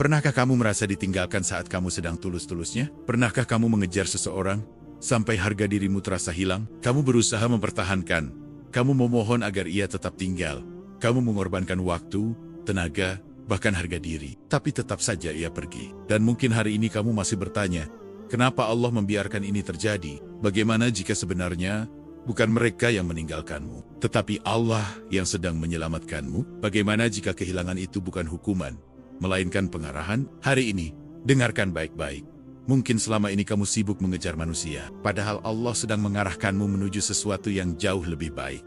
Pernahkah kamu merasa ditinggalkan saat kamu sedang tulus-tulusnya? Pernahkah kamu mengejar seseorang sampai harga dirimu terasa hilang? Kamu berusaha mempertahankan. Kamu memohon agar ia tetap tinggal. Kamu mengorbankan waktu, tenaga, bahkan harga diri. Tapi tetap saja ia pergi. Dan mungkin hari ini kamu masih bertanya, kenapa Allah membiarkan ini terjadi? Bagaimana jika sebenarnya bukan mereka yang meninggalkanmu, tetapi Allah yang sedang menyelamatkanmu? Bagaimana jika kehilangan itu bukan hukuman, melainkan pengarahan? Hari ini, dengarkan baik-baik. Mungkin selama ini kamu sibuk mengejar manusia, padahal Allah sedang mengarahkanmu menuju sesuatu yang jauh lebih baik.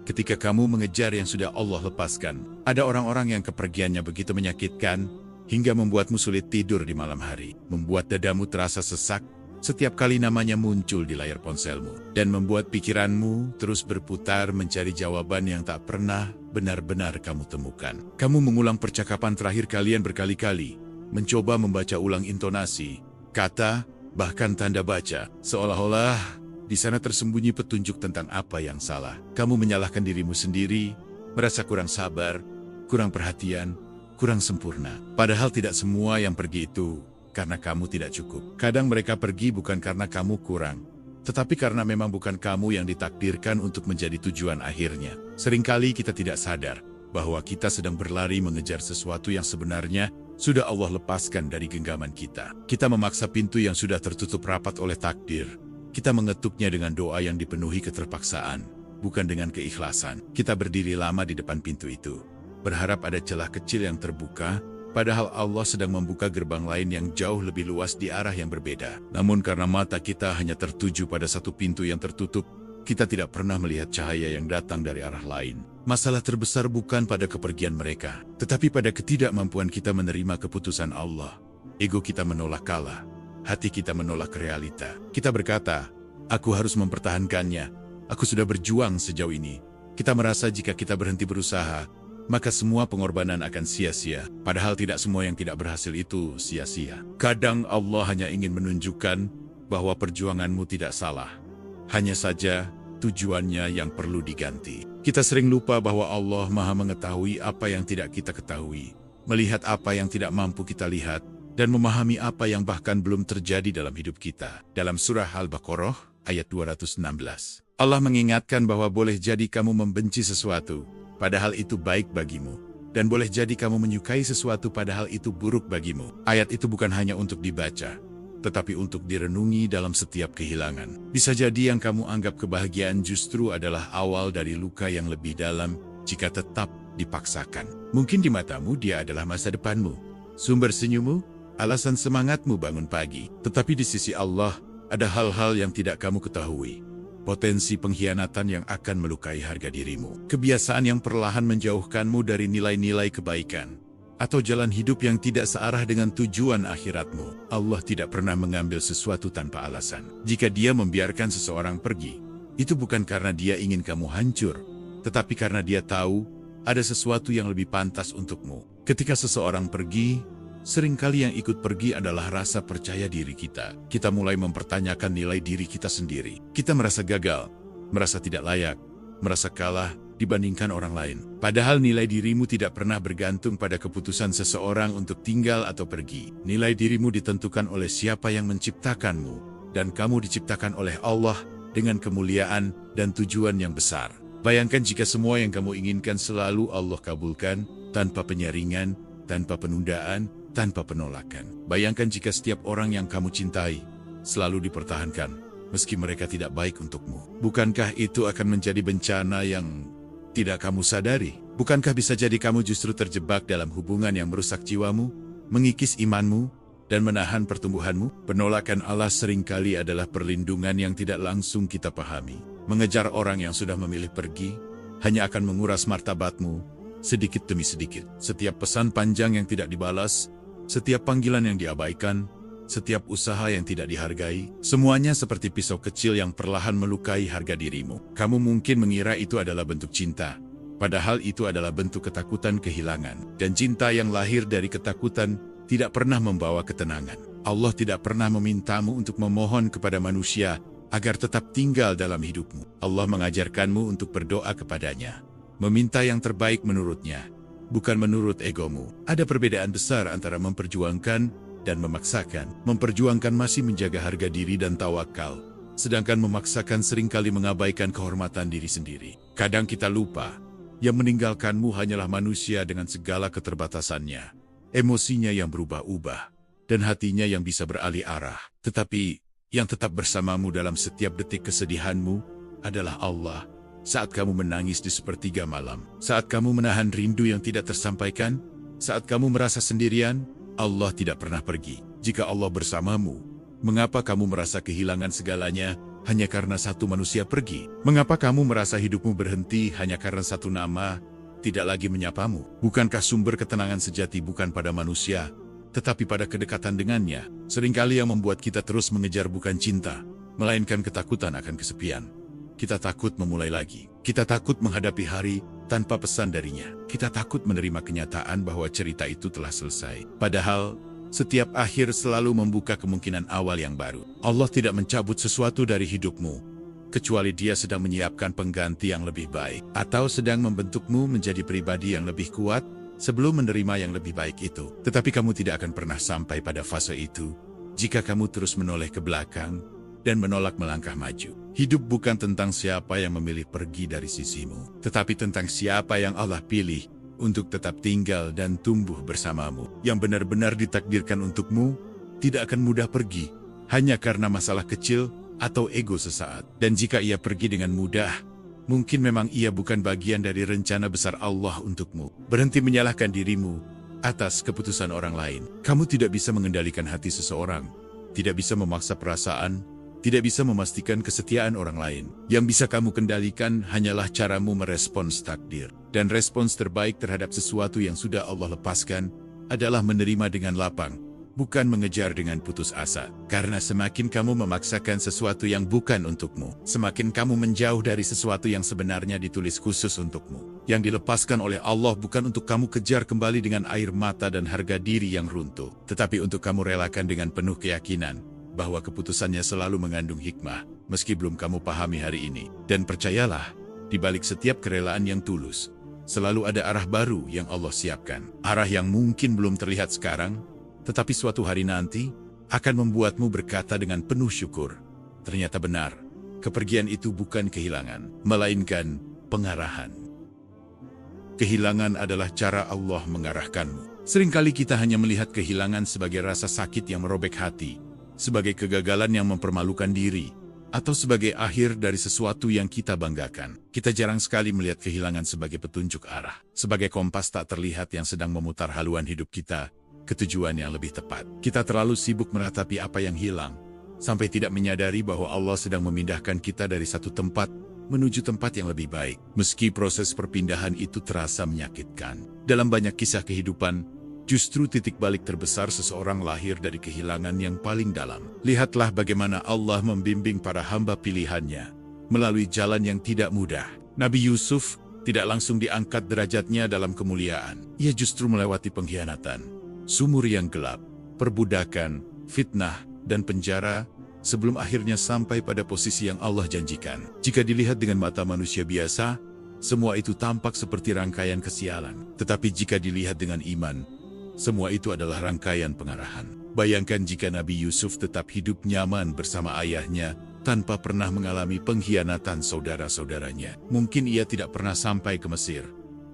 Ketika kamu mengejar yang sudah Allah lepaskan, ada orang-orang yang kepergiannya begitu menyakitkan, hingga membuatmu sulit tidur di malam hari, membuat dadamu terasa sesak setiap kali namanya muncul di layar ponselmu, dan membuat pikiranmu terus berputar mencari jawaban yang tak pernah benar-benar kamu temukan. Kamu mengulang percakapan terakhir kalian berkali-kali, mencoba membaca ulang intonasi, kata, bahkan tanda baca, seolah-olah di sana tersembunyi petunjuk tentang apa yang salah. Kamu menyalahkan dirimu sendiri, merasa kurang sabar, kurang perhatian, kurang sempurna. Padahal tidak semua yang pergi itu karena kamu tidak cukup. Kadang mereka pergi bukan karena kamu kurang, tetapi karena memang bukan kamu yang ditakdirkan untuk menjadi tujuan akhirnya. Seringkali kita tidak sadar bahwa kita sedang berlari mengejar sesuatu yang sebenarnya sudah Allah lepaskan dari genggaman kita. Kita memaksa pintu yang sudah tertutup rapat oleh takdir. Kita mengetuknya dengan doa yang dipenuhi keterpaksaan, bukan dengan keikhlasan. Kita berdiri lama di depan pintu itu, berharap ada celah kecil yang terbuka, padahal Allah sedang membuka gerbang lain yang jauh lebih luas di arah yang berbeda. Namun karena mata kita hanya tertuju pada satu pintu yang tertutup, kita tidak pernah melihat cahaya yang datang dari arah lain. Masalah terbesar bukan pada kepergian mereka, tetapi pada ketidakmampuan kita menerima keputusan Allah. Ego kita menolak kalah, hati kita menolak realita. Kita berkata, aku harus mempertahankannya, aku sudah berjuang sejauh ini. Kita merasa jika kita berhenti berusaha, maka semua pengorbanan akan sia-sia. Padahal tidak semua yang tidak berhasil itu sia-sia. Kadang Allah hanya ingin menunjukkan bahwa perjuanganmu tidak salah. Hanya saja tujuannya yang perlu diganti. Kita sering lupa bahwa Allah Maha mengetahui apa yang tidak kita ketahui, melihat apa yang tidak mampu kita lihat, dan memahami apa yang bahkan belum terjadi dalam hidup kita. Dalam surah Al-Baqarah ayat 216, Allah mengingatkan bahwa boleh jadi kamu membenci sesuatu, padahal itu baik bagimu. Dan boleh jadi kamu menyukai sesuatu padahal itu buruk bagimu. Ayat itu bukan hanya untuk dibaca, tetapi untuk direnungi dalam setiap kehilangan. Bisa jadi yang kamu anggap kebahagiaan justru adalah awal dari luka yang lebih dalam jika tetap dipaksakan. Mungkin di matamu dia adalah masa depanmu, sumber senyummu, alasan semangatmu bangun pagi. Tetapi di sisi Allah, ada hal-hal yang tidak kamu ketahui. Potensi pengkhianatan yang akan melukai harga dirimu. Kebiasaan yang perlahan menjauhkanmu dari nilai-nilai kebaikan. Atau jalan hidup yang tidak searah dengan tujuan akhiratmu. Allah tidak pernah mengambil sesuatu tanpa alasan. Jika Dia membiarkan seseorang pergi, itu bukan karena Dia ingin kamu hancur, tetapi karena Dia tahu ada sesuatu yang lebih pantas untukmu. Ketika seseorang pergi, seringkali yang ikut pergi adalah rasa percaya diri kita. Kita mulai mempertanyakan nilai diri kita sendiri. Kita merasa gagal, merasa tidak layak, merasa kalah dibandingkan orang lain. Padahal nilai dirimu tidak pernah bergantung pada keputusan seseorang untuk tinggal atau pergi. Nilai dirimu ditentukan oleh siapa yang menciptakanmu, dan kamu diciptakan oleh Allah dengan kemuliaan dan tujuan yang besar. Bayangkan jika semua yang kamu inginkan selalu Allah kabulkan, tanpa penyaringan, tanpa penundaan, tanpa penolakan. Bayangkan jika setiap orang yang kamu cintai selalu dipertahankan, meski mereka tidak baik untukmu. Bukankah itu akan menjadi bencana yang tidak kamu sadari? Bukankah bisa jadi kamu justru terjebak dalam hubungan yang merusak jiwamu, mengikis imanmu, dan menahan pertumbuhanmu? Penolakan Allah seringkali adalah perlindungan yang tidak langsung kita pahami. Mengejar orang yang sudah memilih pergi hanya akan menguras martabatmu sedikit demi sedikit. Setiap pesan panjang yang tidak dibalas, setiap panggilan yang diabaikan, setiap usaha yang tidak dihargai, semuanya seperti pisau kecil yang perlahan melukai harga dirimu. Kamu mungkin mengira itu adalah bentuk cinta, padahal itu adalah bentuk ketakutan kehilangan. Dan cinta yang lahir dari ketakutan tidak pernah membawa ketenangan. Allah tidak pernah memintamu untuk memohon kepada manusia agar tetap tinggal dalam hidupmu. Allah mengajarkanmu untuk berdoa kepadanya, meminta yang terbaik menurutnya, bukan menurut egomu. Ada perbedaan besar antara memperjuangkan dan memaksakan. Memperjuangkan masih menjaga harga diri dan tawakal, sedangkan memaksakan seringkali mengabaikan kehormatan diri sendiri. Kadang kita lupa, yang meninggalkanmu hanyalah manusia dengan segala keterbatasannya, emosinya yang berubah-ubah, dan hatinya yang bisa beralih arah. Tetapi, yang tetap bersamamu dalam setiap detik kesedihanmu adalah Allah. Saat kamu menangis di sepertiga malam, saat kamu menahan rindu yang tidak tersampaikan, saat kamu merasa sendirian, Allah tidak pernah pergi. Jika Allah bersamamu, mengapa kamu merasa kehilangan segalanya hanya karena satu manusia pergi? Mengapa kamu merasa hidupmu berhenti hanya karena satu nama tidak lagi menyapamu? Bukankah sumber ketenangan sejati bukan pada manusia, tetapi pada kedekatan dengannya? Seringkali yang membuat kita terus mengejar bukan cinta, melainkan ketakutan akan kesepian. Kita takut memulai lagi. Kita takut menghadapi hari tanpa pesan darinya. Kita takut menerima kenyataan bahwa cerita itu telah selesai. Padahal, setiap akhir selalu membuka kemungkinan awal yang baru. Allah tidak mencabut sesuatu dari hidupmu, kecuali Dia sedang menyiapkan pengganti yang lebih baik, atau sedang membentukmu menjadi pribadi yang lebih kuat sebelum menerima yang lebih baik itu. Tetapi kamu tidak akan pernah sampai pada fase itu jika kamu terus menoleh ke belakang dan menolak melangkah maju. Hidup bukan tentang siapa yang memilih pergi dari sisimu, tetapi tentang siapa yang Allah pilih untuk tetap tinggal dan tumbuh bersamamu. Yang benar-benar ditakdirkan untukmu tidak akan mudah pergi hanya karena masalah kecil atau ego sesaat. Dan jika ia pergi dengan mudah, mungkin memang ia bukan bagian dari rencana besar Allah untukmu. Berhenti menyalahkan dirimu atas keputusan orang lain. Kamu tidak bisa mengendalikan hati seseorang, tidak bisa memaksa perasaan, tidak bisa memastikan kesetiaan orang lain. Yang bisa kamu kendalikan hanyalah caramu merespons takdir. Dan respons terbaik terhadap sesuatu yang sudah Allah lepaskan adalah menerima dengan lapang, bukan mengejar dengan putus asa. Karena semakin kamu memaksakan sesuatu yang bukan untukmu, semakin kamu menjauh dari sesuatu yang sebenarnya ditulis khusus untukmu. Yang dilepaskan oleh Allah bukan untuk kamu kejar kembali dengan air mata dan harga diri yang runtuh, tetapi untuk kamu relakan dengan penuh keyakinan bahwa keputusannya selalu mengandung hikmah, meski belum kamu pahami hari ini. Dan percayalah, di balik setiap kerelaan yang tulus, selalu ada arah baru yang Allah siapkan. Arah yang mungkin belum terlihat sekarang, tetapi suatu hari nanti akan membuatmu berkata dengan penuh syukur, ternyata benar, kepergian itu bukan kehilangan, melainkan pengarahan. Kehilangan adalah cara Allah mengarahkanmu. Seringkali kita hanya melihat kehilangan sebagai rasa sakit yang merobek hati, sebagai kegagalan yang mempermalukan diri, atau sebagai akhir dari sesuatu yang kita banggakan. Kita jarang sekali melihat kehilangan sebagai petunjuk arah, sebagai kompas tak terlihat yang sedang memutar haluan hidup kita ke tujuan yang lebih tepat. Kita terlalu sibuk meratapi apa yang hilang, sampai tidak menyadari bahwa Allah sedang memindahkan kita dari satu tempat menuju tempat yang lebih baik. Meski proses perpindahan itu terasa menyakitkan, dalam banyak kisah kehidupan, justru titik balik terbesar seseorang lahir dari kehilangan yang paling dalam. Lihatlah bagaimana Allah membimbing para hamba pilihannya melalui jalan yang tidak mudah. Nabi Yusuf tidak langsung diangkat derajatnya dalam kemuliaan. Ia justru melewati pengkhianatan, sumur yang gelap, perbudakan, fitnah, dan penjara, sebelum akhirnya sampai pada posisi yang Allah janjikan. Jika dilihat dengan mata manusia biasa, semua itu tampak seperti rangkaian kesialan. Tetapi jika dilihat dengan iman, semua itu adalah rangkaian pengarahan. Bayangkan jika Nabi Yusuf tetap hidup nyaman bersama ayahnya, tanpa pernah mengalami pengkhianatan saudara-saudaranya. Mungkin ia tidak pernah sampai ke Mesir.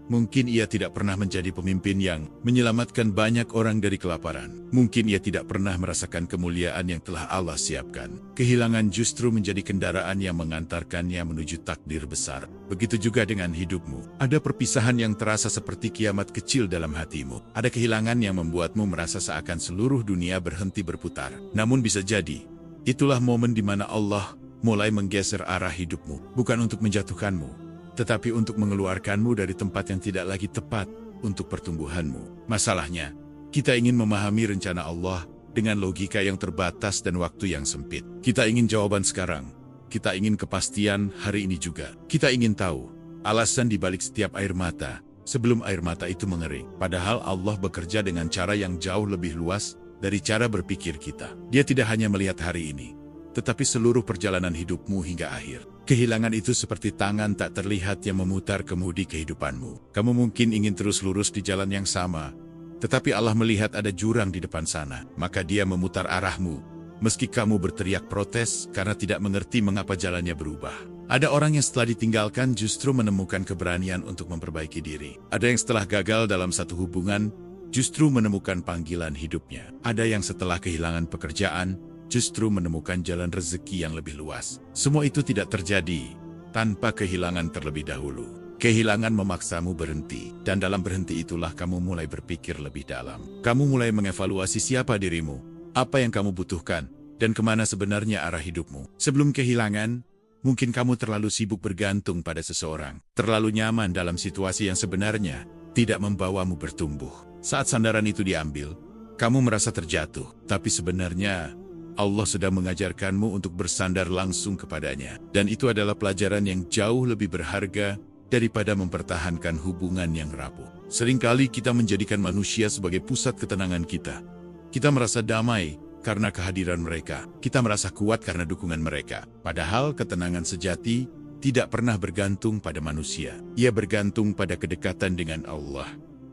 Mungkin ia tidak pernah menjadi pemimpin yang menyelamatkan banyak orang dari kelaparan. Mungkin ia tidak pernah merasakan kemuliaan yang telah Allah siapkan. Kehilangan justru menjadi kendaraan yang mengantarkannya menuju takdir besar. Begitu juga dengan hidupmu. Ada perpisahan yang terasa seperti kiamat kecil dalam hatimu. Ada kehilangan yang membuatmu merasa seakan seluruh dunia berhenti berputar. Namun bisa jadi, itulah momen di mana Allah mulai menggeser arah hidupmu. Bukan untuk menjatuhkanmu, tetapi untuk mengeluarkanmu dari tempat yang tidak lagi tepat untuk pertumbuhanmu. Masalahnya, kita ingin memahami rencana Allah dengan logika yang terbatas dan waktu yang sempit. Kita ingin jawaban sekarang. Kita ingin kepastian hari ini juga. Kita ingin tahu alasan di balik setiap air mata sebelum air mata itu mengering. Padahal Allah bekerja dengan cara yang jauh lebih luas dari cara berpikir kita. Dia tidak hanya melihat hari ini, tetapi seluruh perjalanan hidupmu hingga akhir. Kehilangan itu seperti tangan tak terlihat yang memutar kemudi kehidupanmu. Kamu mungkin ingin terus lurus di jalan yang sama, tetapi Allah melihat ada jurang di depan sana, maka Dia memutar arahmu. Meski kamu berteriak protes karena tidak mengerti mengapa jalannya berubah. Ada orang yang setelah ditinggalkan justru menemukan keberanian untuk memperbaiki diri. Ada yang setelah gagal dalam satu hubungan, justru menemukan panggilan hidupnya. Ada yang setelah kehilangan pekerjaan, justru menemukan jalan rezeki yang lebih luas. Semua itu tidak terjadi tanpa kehilangan terlebih dahulu. Kehilangan memaksamu berhenti, dan dalam berhenti itulah kamu mulai berpikir lebih dalam. Kamu mulai mengevaluasi siapa dirimu, apa yang kamu butuhkan, dan kemana sebenarnya arah hidupmu. Sebelum kehilangan, mungkin kamu terlalu sibuk bergantung pada seseorang, terlalu nyaman dalam situasi yang sebenarnya tidak membawamu bertumbuh. Saat sandaran itu diambil, kamu merasa terjatuh, tapi sebenarnya Allah sedang mengajarkanmu untuk bersandar langsung kepadanya. Dan itu adalah pelajaran yang jauh lebih berharga daripada mempertahankan hubungan yang rapuh. Seringkali kita menjadikan manusia sebagai pusat ketenangan kita. Kita merasa damai karena kehadiran mereka. Kita merasa kuat karena dukungan mereka. Padahal ketenangan sejati tidak pernah bergantung pada manusia. Ia bergantung pada kedekatan dengan Allah.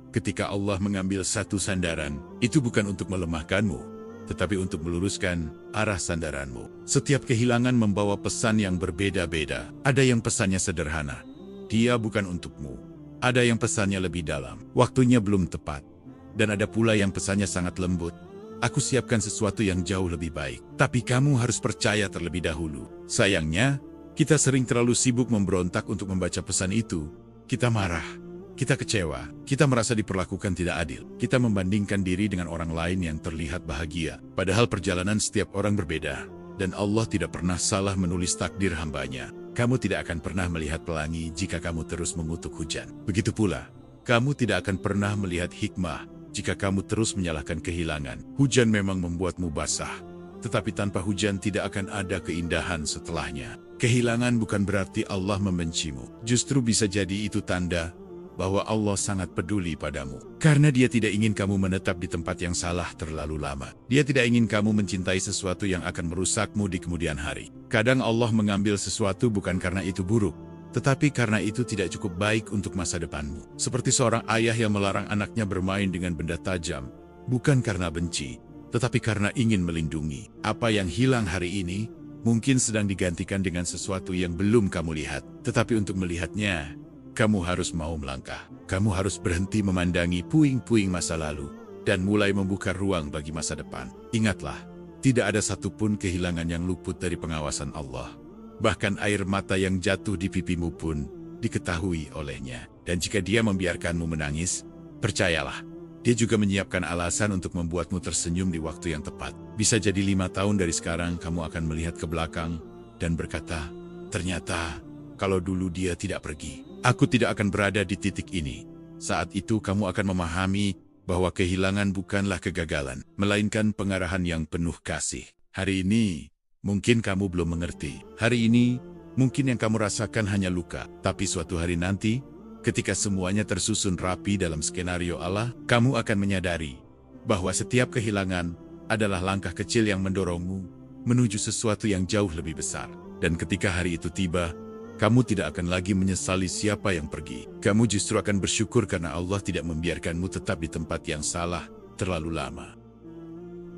Ketika Allah mengambil satu sandaran, itu bukan untuk melemahkanmu, tetapi untuk meluruskan arah sandaranmu. Setiap kehilangan membawa pesan yang berbeda-beda. Ada yang pesannya sederhana, dia bukan untukmu. Ada yang pesannya lebih dalam, waktunya belum tepat. Dan ada pula yang pesannya sangat lembut, aku siapkan sesuatu yang jauh lebih baik. Tapi kamu harus percaya terlebih dahulu. Sayangnya, kita sering terlalu sibuk memberontak untuk membaca pesan itu. Kita marah, kita kecewa, kita merasa diperlakukan tidak adil. Kita membandingkan diri dengan orang lain yang terlihat bahagia. Padahal perjalanan setiap orang berbeda. Dan Allah tidak pernah salah menulis takdir hambanya. Kamu tidak akan pernah melihat pelangi jika kamu terus mengutuk hujan. Begitu pula, kamu tidak akan pernah melihat hikmah jika kamu terus menyalahkan kehilangan. Hujan memang membuatmu basah, tetapi tanpa hujan tidak akan ada keindahan setelahnya. Kehilangan bukan berarti Allah membencimu. Justru bisa jadi itu tanda bahwa Allah sangat peduli padamu. Karena Dia tidak ingin kamu menetap di tempat yang salah terlalu lama. Dia tidak ingin kamu mencintai sesuatu yang akan merusakmu di kemudian hari. Kadang Allah mengambil sesuatu bukan karena itu buruk, tetapi karena itu tidak cukup baik untuk masa depanmu. Seperti seorang ayah yang melarang anaknya bermain dengan benda tajam, bukan karena benci, tetapi karena ingin melindungi. Apa yang hilang hari ini mungkin sedang digantikan dengan sesuatu yang belum kamu lihat. Tetapi untuk melihatnya, kamu harus mau melangkah. Kamu harus berhenti memandangi puing-puing masa lalu dan mulai membuka ruang bagi masa depan. Ingatlah, tidak ada satupun kehilangan yang luput dari pengawasan Allah. Bahkan air mata yang jatuh di pipimu pun diketahui olehnya. Dan jika Dia membiarkanmu menangis, percayalah, Dia juga menyiapkan alasan untuk membuatmu tersenyum di waktu yang tepat. Bisa jadi 5 tahun dari sekarang kamu akan melihat ke belakang dan berkata, ternyata kalau dulu dia tidak pergi, aku tidak akan berada di titik ini. Saat itu kamu akan memahami bahwa kehilangan bukanlah kegagalan, melainkan pengarahan yang penuh kasih. Hari ini, mungkin kamu belum mengerti. Hari ini, mungkin yang kamu rasakan hanya luka. Tapi suatu hari nanti, ketika semuanya tersusun rapi dalam skenario Allah, kamu akan menyadari bahwa setiap kehilangan adalah langkah kecil yang mendorongmu menuju sesuatu yang jauh lebih besar. Dan ketika hari itu tiba, kamu tidak akan lagi menyesali siapa yang pergi. Kamu justru akan bersyukur karena Allah tidak membiarkanmu tetap di tempat yang salah terlalu lama.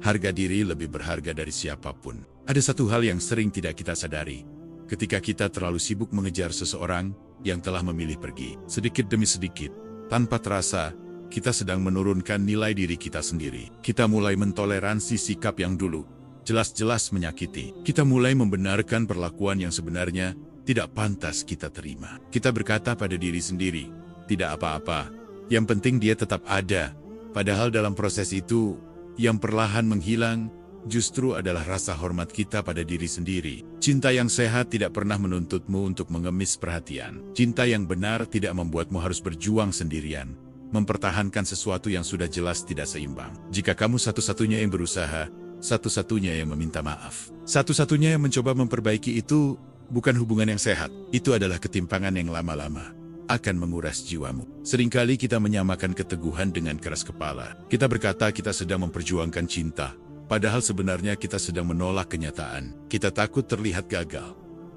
Harga diri lebih berharga dari siapapun. Ada satu hal yang sering tidak kita sadari. Ketika kita terlalu sibuk mengejar seseorang yang telah memilih pergi, sedikit demi sedikit, tanpa terasa, kita sedang menurunkan nilai diri kita sendiri. Kita mulai mentoleransi sikap yang dulu jelas-jelas menyakiti. Kita mulai membenarkan perlakuan yang sebenarnya tidak pantas kita terima. Kita berkata pada diri sendiri, tidak apa-apa, yang penting dia tetap ada. Padahal dalam proses itu, yang perlahan menghilang justru adalah rasa hormat kita pada diri sendiri. Cinta yang sehat tidak pernah menuntutmu untuk mengemis perhatian. Cinta yang benar tidak membuatmu harus berjuang sendirian, mempertahankan sesuatu yang sudah jelas tidak seimbang. Jika kamu satu-satunya yang berusaha, satu-satunya yang meminta maaf, satu-satunya yang mencoba memperbaiki itu, bukan hubungan yang sehat. Itu adalah ketimpangan yang lama-lama akan menguras jiwamu. Seringkali kita menyamakan keteguhan dengan keras kepala. Kita berkata kita sedang memperjuangkan cinta, Padahal sebenarnya kita sedang menolak kenyataan. Kita takut terlihat gagal.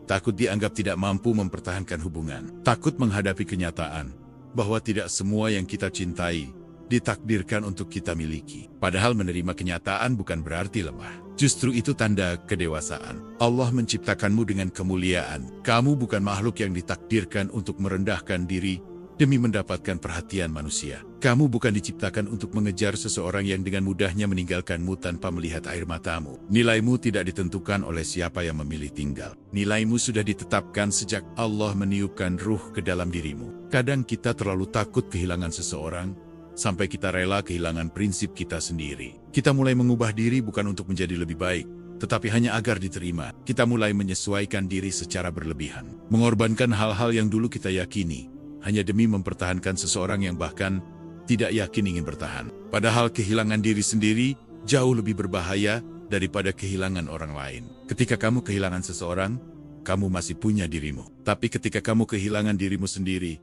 Takut dianggap tidak mampu mempertahankan hubungan. Takut menghadapi kenyataan bahwa tidak semua yang kita cintai ditakdirkan untuk kita miliki. Padahal menerima kenyataan bukan berarti lemah. Justru itu tanda kedewasaan. Allah menciptakanmu dengan kemuliaan. Kamu bukan makhluk yang ditakdirkan untuk merendahkan diri demi mendapatkan perhatian manusia. Kamu bukan diciptakan untuk mengejar seseorang yang dengan mudahnya meninggalkanmu tanpa melihat air matamu. Nilaimu tidak ditentukan oleh siapa yang memilih tinggal. Nilaimu sudah ditetapkan sejak Allah meniupkan ruh ke dalam dirimu. Kadang kita terlalu takut kehilangan seseorang, sampai kita rela kehilangan prinsip kita sendiri. Kita mulai mengubah diri bukan untuk menjadi lebih baik, tetapi hanya agar diterima. Kita mulai menyesuaikan diri secara berlebihan. Mengorbankan hal-hal yang dulu kita yakini, hanya demi mempertahankan seseorang yang bahkan tidak yakin ingin bertahan. Padahal kehilangan diri sendiri jauh lebih berbahaya daripada kehilangan orang lain. Ketika kamu kehilangan seseorang, kamu masih punya dirimu. Tapi ketika kamu kehilangan dirimu sendiri,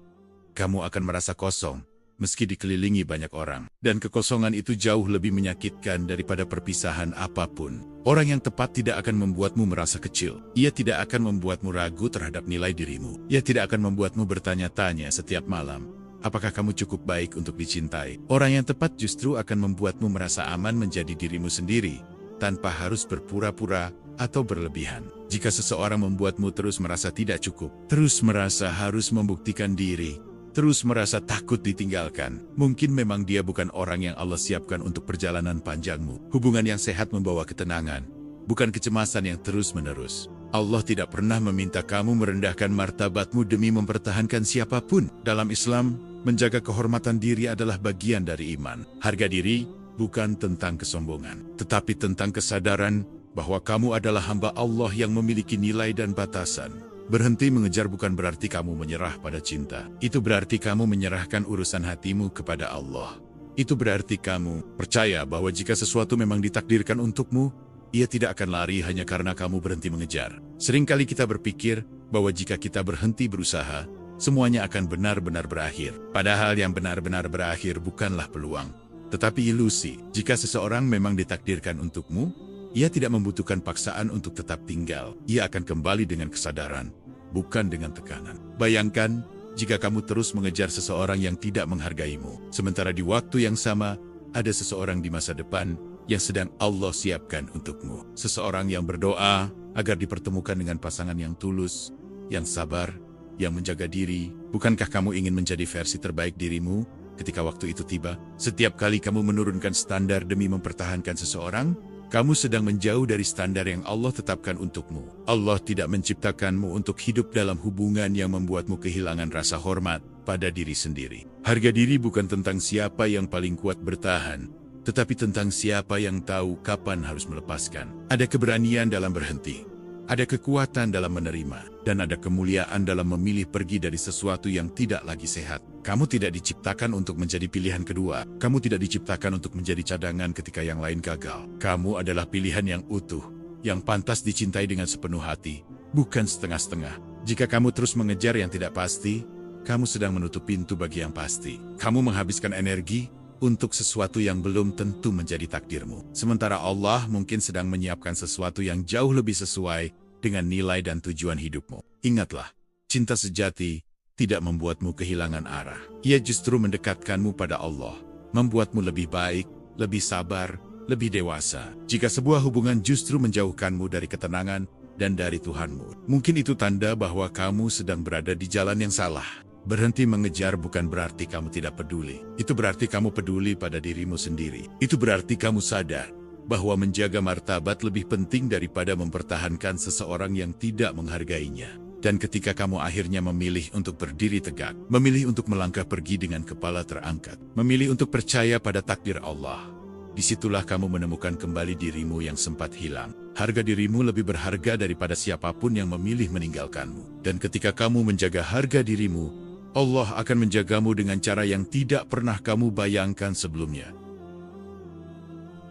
kamu akan merasa kosong, meski dikelilingi banyak orang. Dan kekosongan itu jauh lebih menyakitkan daripada perpisahan apapun. Orang yang tepat tidak akan membuatmu merasa kecil. Ia tidak akan membuatmu ragu terhadap nilai dirimu. Ia tidak akan membuatmu bertanya-tanya setiap malam, apakah kamu cukup baik untuk dicintai? Orang yang tepat justru akan membuatmu merasa aman menjadi dirimu sendiri, tanpa harus berpura-pura atau berlebihan. Jika seseorang membuatmu terus merasa tidak cukup, terus merasa harus membuktikan diri, terus merasa takut ditinggalkan, mungkin memang dia bukan orang yang Allah siapkan untuk perjalanan panjangmu. Hubungan yang sehat membawa ketenangan, bukan kecemasan yang terus-menerus. Allah tidak pernah meminta kamu merendahkan martabatmu demi mempertahankan siapapun. Dalam Islam, menjaga kehormatan diri adalah bagian dari iman. Harga diri bukan tentang kesombongan, tetapi tentang kesadaran bahwa kamu adalah hamba Allah yang memiliki nilai dan batasan. Berhenti mengejar bukan berarti kamu menyerah pada cinta. Itu berarti kamu menyerahkan urusan hatimu kepada Allah. Itu berarti kamu percaya bahwa jika sesuatu memang ditakdirkan untukmu, ia tidak akan lari hanya karena kamu berhenti mengejar. Seringkali kita berpikir bahwa jika kita berhenti berusaha, semuanya akan benar-benar berakhir. Padahal yang benar-benar berakhir bukanlah peluang, tetapi ilusi. Jika seseorang memang ditakdirkan untukmu, ia tidak membutuhkan paksaan untuk tetap tinggal. Ia akan kembali dengan kesadaran, bukan dengan tekanan. Bayangkan, jika kamu terus mengejar seseorang yang tidak menghargaimu, sementara di waktu yang sama, ada seseorang di masa depan yang sedang Allah siapkan untukmu. Seseorang yang berdoa agar dipertemukan dengan pasangan yang tulus, yang sabar, yang menjaga diri. Bukankah kamu ingin menjadi versi terbaik dirimu ketika waktu itu tiba? Setiap kali kamu menurunkan standar demi mempertahankan seseorang, kamu sedang menjauh dari standar yang Allah tetapkan untukmu. Allah tidak menciptakanmu untuk hidup dalam hubungan yang membuatmu kehilangan rasa hormat pada diri sendiri. Harga diri bukan tentang siapa yang paling kuat bertahan, tetapi tentang siapa yang tahu kapan harus melepaskan. Ada keberanian dalam berhenti, ada kekuatan dalam menerima, dan ada kemuliaan dalam memilih pergi dari sesuatu yang tidak lagi sehat. Kamu tidak diciptakan untuk menjadi pilihan kedua. Kamu tidak diciptakan untuk menjadi cadangan ketika yang lain gagal. Kamu adalah pilihan yang utuh, yang pantas dicintai dengan sepenuh hati, bukan setengah-setengah. Jika kamu terus mengejar yang tidak pasti, kamu sedang menutup pintu bagi yang pasti. Kamu menghabiskan energi untuk sesuatu yang belum tentu menjadi takdirmu. Sementara Allah mungkin sedang menyiapkan sesuatu yang jauh lebih sesuai dengan nilai dan tujuan hidupmu. Ingatlah, cinta sejati tidak membuatmu kehilangan arah. Ia justru mendekatkanmu pada Allah, membuatmu lebih baik, lebih sabar, lebih dewasa. Jika sebuah hubungan justru menjauhkanmu dari ketenangan dan dari Tuhanmu, mungkin itu tanda bahwa kamu sedang berada di jalan yang salah. Berhenti mengejar bukan berarti kamu tidak peduli. Itu berarti kamu peduli pada dirimu sendiri. Itu berarti kamu sadar bahwa menjaga martabat lebih penting daripada mempertahankan seseorang yang tidak menghargainya. Dan ketika kamu akhirnya memilih untuk berdiri tegak, memilih untuk melangkah pergi dengan kepala terangkat, memilih untuk percaya pada takdir Allah, disitulah kamu menemukan kembali dirimu yang sempat hilang. Harga dirimu lebih berharga daripada siapapun yang memilih meninggalkanmu. Dan ketika kamu menjaga harga dirimu, Allah akan menjagamu dengan cara yang tidak pernah kamu bayangkan sebelumnya.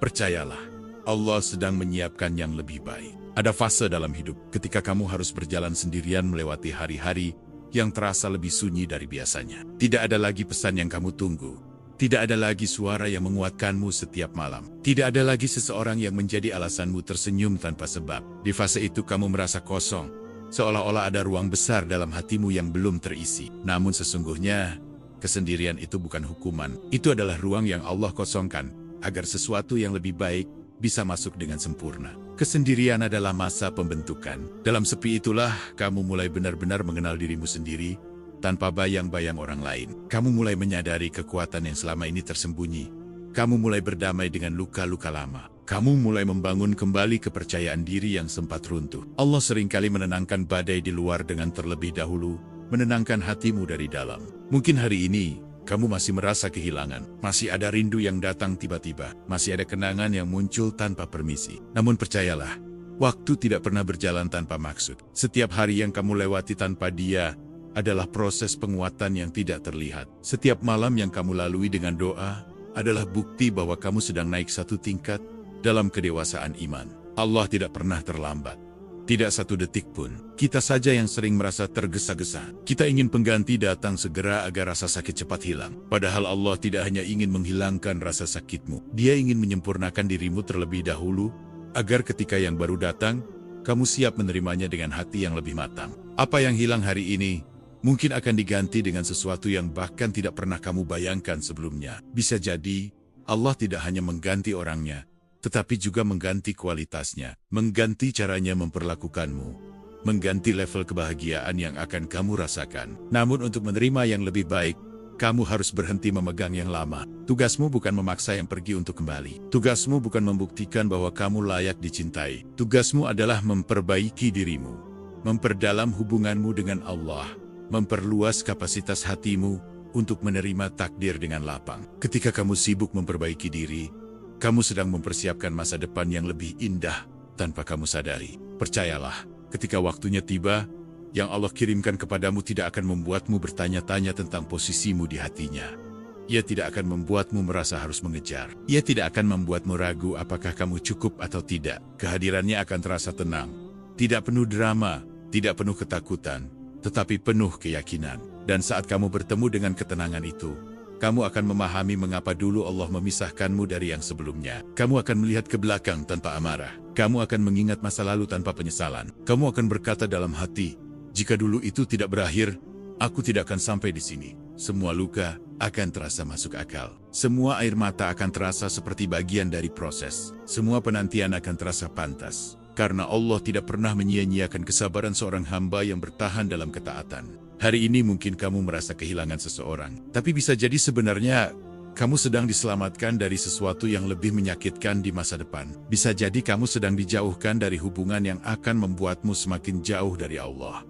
Percayalah, Allah sedang menyiapkan yang lebih baik. Ada fase dalam hidup ketika kamu harus berjalan sendirian melewati hari-hari yang terasa lebih sunyi dari biasanya. Tidak ada lagi pesan yang kamu tunggu. Tidak ada lagi suara yang menguatkanmu setiap malam. Tidak ada lagi seseorang yang menjadi alasanmu tersenyum tanpa sebab. Di fase itu kamu merasa kosong, seolah-olah ada ruang besar dalam hatimu yang belum terisi. Namun sesungguhnya, kesendirian itu bukan hukuman. Itu adalah ruang yang Allah kosongkan, agar sesuatu yang lebih baik bisa masuk dengan sempurna. Kesendirian adalah masa pembentukan. Dalam sepi itulah kamu mulai benar-benar mengenal dirimu sendiri, tanpa bayang-bayang orang lain. Kamu mulai menyadari kekuatan yang selama ini tersembunyi. Kamu mulai berdamai dengan luka-luka lama. Kamu mulai membangun kembali kepercayaan diri yang sempat runtuh. Allah seringkali menenangkan badai di luar dengan terlebih dahulu menenangkan hatimu dari dalam. Mungkin hari ini kamu masih merasa kehilangan. Masih ada rindu yang datang tiba-tiba. Masih ada kenangan yang muncul tanpa permisi. Namun percayalah, waktu tidak pernah berjalan tanpa maksud. Setiap hari yang kamu lewati tanpa dia adalah proses penguatan yang tidak terlihat. Setiap malam yang kamu lalui dengan doa adalah bukti bahwa kamu sedang naik satu tingkat dalam kedewasaan iman. Allah tidak pernah terlambat. Tidak satu detik pun. Kita saja yang sering merasa tergesa-gesa. Kita ingin pengganti datang segera agar rasa sakit cepat hilang. Padahal Allah tidak hanya ingin menghilangkan rasa sakitmu. Dia ingin menyempurnakan dirimu terlebih dahulu, agar ketika yang baru datang, kamu siap menerimanya dengan hati yang lebih matang. Apa yang hilang hari ini mungkin akan diganti dengan sesuatu yang bahkan tidak pernah kamu bayangkan sebelumnya. Bisa jadi, Allah tidak hanya mengganti orangnya, tetapi juga mengganti kualitasnya, mengganti caranya memperlakukanmu, mengganti level kebahagiaan yang akan kamu rasakan. Namun untuk menerima yang lebih baik, kamu harus berhenti memegang yang lama. Tugasmu bukan memaksa yang pergi untuk kembali. Tugasmu bukan membuktikan bahwa kamu layak dicintai. Tugasmu adalah memperbaiki dirimu, memperdalam hubunganmu dengan Allah, memperluas kapasitas hatimu untuk menerima takdir dengan lapang. Ketika kamu sibuk memperbaiki diri, kamu sedang mempersiapkan masa depan yang lebih indah tanpa kamu sadari. Percayalah, ketika waktunya tiba, yang Allah kirimkan kepadamu tidak akan membuatmu bertanya-tanya tentang posisimu di hatinya. Ia tidak akan membuatmu merasa harus mengejar. Ia tidak akan membuatmu ragu apakah kamu cukup atau tidak. Kehadirannya akan terasa tenang, tidak penuh drama, tidak penuh ketakutan, tetapi penuh keyakinan. Dan saat kamu bertemu dengan ketenangan itu, kamu akan memahami mengapa dulu Allah memisahkanmu dari yang sebelumnya. Kamu akan melihat ke belakang tanpa amarah. Kamu akan mengingat masa lalu tanpa penyesalan. Kamu akan berkata dalam hati, jika dulu itu tidak berakhir, aku tidak akan sampai di sini. Semua luka akan terasa masuk akal. Semua air mata akan terasa seperti bagian dari proses. Semua penantian akan terasa pantas. Karena Allah tidak pernah menyia-nyiakan kesabaran seorang hamba yang bertahan dalam ketaatan. Hari ini mungkin kamu merasa kehilangan seseorang. Tapi bisa jadi sebenarnya kamu sedang diselamatkan dari sesuatu yang lebih menyakitkan di masa depan. Bisa jadi kamu sedang dijauhkan dari hubungan yang akan membuatmu semakin jauh dari Allah.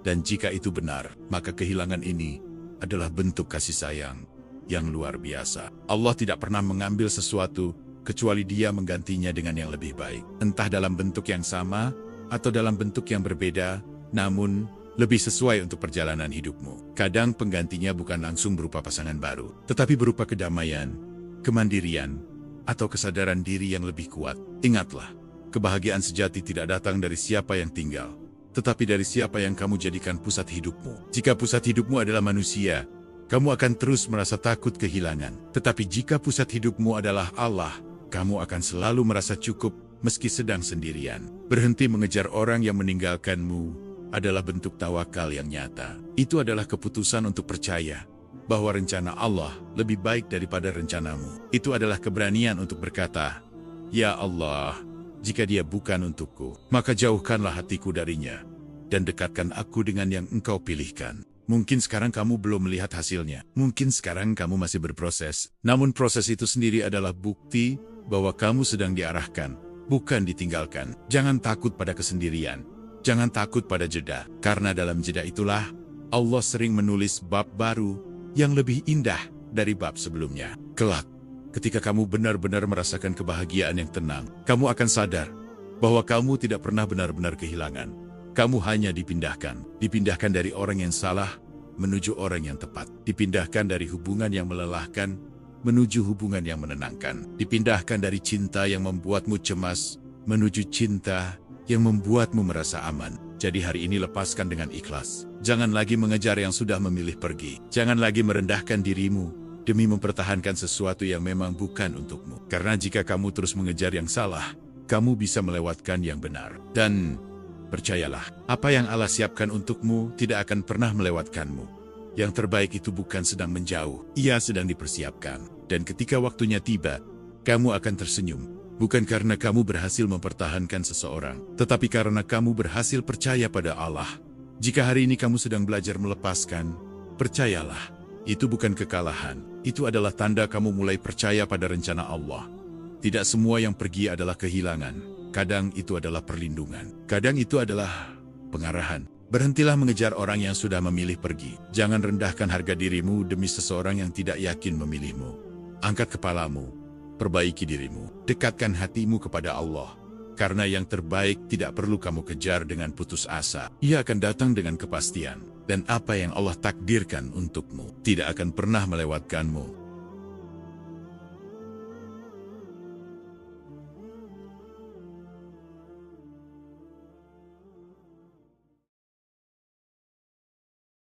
Dan jika itu benar, maka kehilangan ini adalah bentuk kasih sayang yang luar biasa. Allah tidak pernah mengambil sesuatu kecuali Dia menggantinya dengan yang lebih baik. Entah dalam bentuk yang sama, atau dalam bentuk yang berbeda, namun lebih sesuai untuk perjalanan hidupmu. Kadang penggantinya bukan langsung berupa pasangan baru, tetapi berupa kedamaian, kemandirian, atau kesadaran diri yang lebih kuat. Ingatlah, kebahagiaan sejati tidak datang dari siapa yang tinggal, tetapi dari siapa yang kamu jadikan pusat hidupmu. Jika pusat hidupmu adalah manusia, kamu akan terus merasa takut kehilangan. Tetapi jika pusat hidupmu adalah Allah, kamu akan selalu merasa cukup meski sedang sendirian. Berhenti mengejar orang yang meninggalkanmu adalah bentuk tawakal yang nyata. Itu adalah keputusan untuk percaya bahwa rencana Allah lebih baik daripada rencanamu. Itu adalah keberanian untuk berkata, "Ya Allah, jika Dia bukan untukku, maka jauhkanlah hatiku darinya, dan dekatkan aku dengan yang Engkau pilihkan." Mungkin sekarang kamu belum melihat hasilnya. Mungkin sekarang kamu masih berproses. Namun proses itu sendiri adalah bukti bahwa kamu sedang diarahkan, bukan ditinggalkan. Jangan takut pada kesendirian. Jangan takut pada jeda. Karena dalam jeda itulah, Allah sering menulis bab baru yang lebih indah dari bab sebelumnya. Kelak, ketika kamu benar-benar merasakan kebahagiaan yang tenang, kamu akan sadar bahwa kamu tidak pernah benar-benar kehilangan. Kamu hanya dipindahkan dari orang yang salah menuju orang yang tepat. Dipindahkan dari hubungan yang melelahkan menuju hubungan yang menenangkan. Dipindahkan dari cinta yang membuatmu cemas menuju cinta yang membuatmu merasa aman. Jadi hari ini lepaskan dengan ikhlas. Jangan lagi mengejar yang sudah memilih pergi. Jangan lagi merendahkan dirimu demi mempertahankan sesuatu yang memang bukan untukmu. Karena jika kamu terus mengejar yang salah, kamu bisa melewatkan yang benar. Dan percayalah, apa yang Allah siapkan untukmu tidak akan pernah melewatkanmu. Yang terbaik itu bukan sedang menjauh, ia sedang dipersiapkan. Dan ketika waktunya tiba, kamu akan tersenyum. Bukan karena kamu berhasil mempertahankan seseorang, tetapi karena kamu berhasil percaya pada Allah. Jika hari ini kamu sedang belajar melepaskan, percayalah, itu bukan kekalahan. Itu adalah tanda kamu mulai percaya pada rencana Allah. Tidak semua yang pergi adalah kehilangan. Kadang itu adalah perlindungan. Kadang itu adalah pengarahan. Berhentilah mengejar orang yang sudah memilih pergi. Jangan rendahkan harga dirimu demi seseorang yang tidak yakin memilihmu. Angkat kepalamu. Perbaiki dirimu, dekatkan hatimu kepada Allah. Karena yang terbaik tidak perlu kamu kejar dengan putus asa. Ia akan datang dengan kepastian. Dan apa yang Allah takdirkan untukmu tidak akan pernah melewatkanmu.